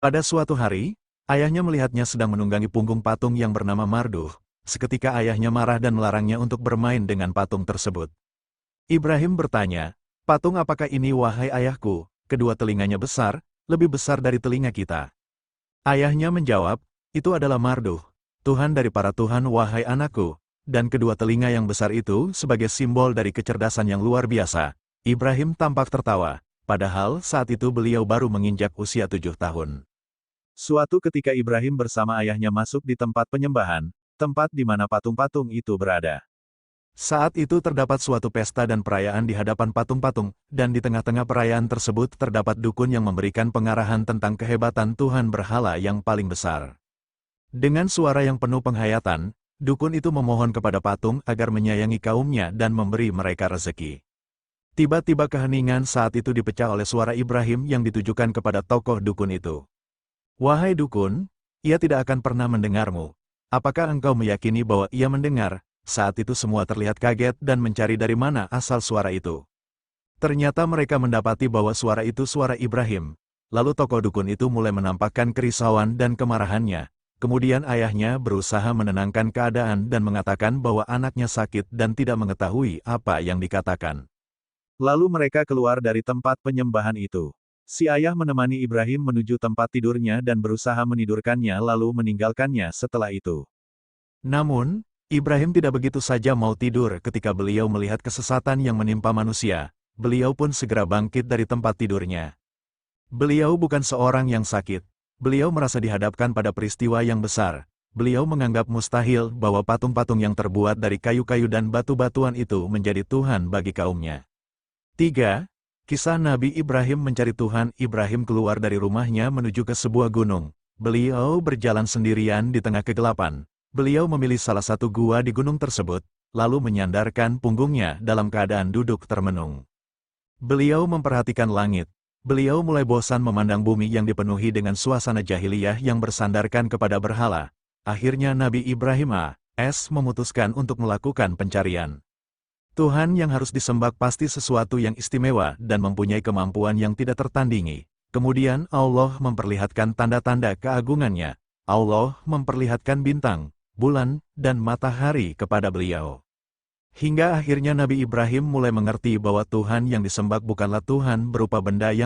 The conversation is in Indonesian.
Pada suatu hari, ayahnya melihatnya sedang menunggangi punggung patung yang bernama Marduh. Seketika ayahnya marah dan melarangnya untuk bermain dengan patung tersebut. Ibrahim bertanya, "Patung apakah ini wahai ayahku?" Kedua telinganya besar, lebih besar dari telinga kita. Ayahnya menjawab, "Itu adalah Marduh, Tuhan dari para Tuhan wahai anakku." Dan kedua telinga yang besar itu sebagai simbol dari kecerdasan yang luar biasa. Ibrahim tampak tertawa, padahal saat itu beliau baru menginjak usia 7 tahun. Suatu ketika Ibrahim bersama ayahnya masuk di tempat penyembahan, tempat di mana patung-patung itu berada. Saat itu terdapat suatu pesta dan perayaan di hadapan patung-patung, dan di tengah-tengah perayaan tersebut terdapat dukun yang memberikan pengarahan tentang kehebatan Tuhan berhala yang paling besar. Dengan suara yang penuh penghayatan, dukun itu memohon kepada patung agar menyayangi kaumnya dan memberi mereka rezeki. Tiba-tiba keheningan saat itu dipecah oleh suara Ibrahim yang ditujukan kepada tokoh dukun itu. "Wahai dukun, ia tidak akan pernah mendengarmu. Apakah engkau meyakini bahwa ia mendengar?" Saat itu semua terlihat kaget dan mencari dari mana asal suara itu. Ternyata mereka mendapati bahwa suara itu suara Ibrahim. Lalu tokoh dukun itu mulai menampakkan kerisauan dan kemarahannya. Kemudian ayahnya berusaha menenangkan keadaan dan mengatakan bahwa anaknya sakit dan tidak mengetahui apa yang dikatakan. Lalu mereka keluar dari tempat penyembahan itu. Si ayah menemani Ibrahim menuju tempat tidurnya dan berusaha menidurkannya lalu meninggalkannya setelah itu. Namun, Ibrahim tidak begitu saja mau tidur ketika beliau melihat kesesatan yang menimpa manusia. Beliau pun segera bangkit dari tempat tidurnya. Beliau bukan seorang yang sakit. Beliau merasa dihadapkan pada peristiwa yang besar. Beliau menganggap mustahil bahwa patung-patung yang terbuat dari kayu-kayu dan batu-batuan itu menjadi Tuhan bagi kaumnya. 3. Kisah Nabi Ibrahim mencari Tuhan. Ibrahim keluar dari rumahnya menuju ke sebuah gunung. Beliau berjalan sendirian di tengah kegelapan. Beliau memilih salah satu gua di gunung tersebut, lalu menyandarkan punggungnya dalam keadaan duduk termenung. Beliau memperhatikan langit. Beliau mulai bosan memandang bumi yang dipenuhi dengan suasana jahiliyah yang bersandarkan kepada berhala. Akhirnya Nabi Ibrahim a.s. memutuskan untuk melakukan pencarian. Tuhan yang harus disembah pasti sesuatu yang istimewa dan mempunyai kemampuan yang tidak tertandingi. Kemudian Allah memperlihatkan tanda-tanda keagungannya. Allah memperlihatkan bintang, bulan, dan matahari kepada beliau. Hingga akhirnya Nabi Ibrahim mulai mengerti bahwa Tuhan yang disembah bukanlah Tuhan berupa benda yang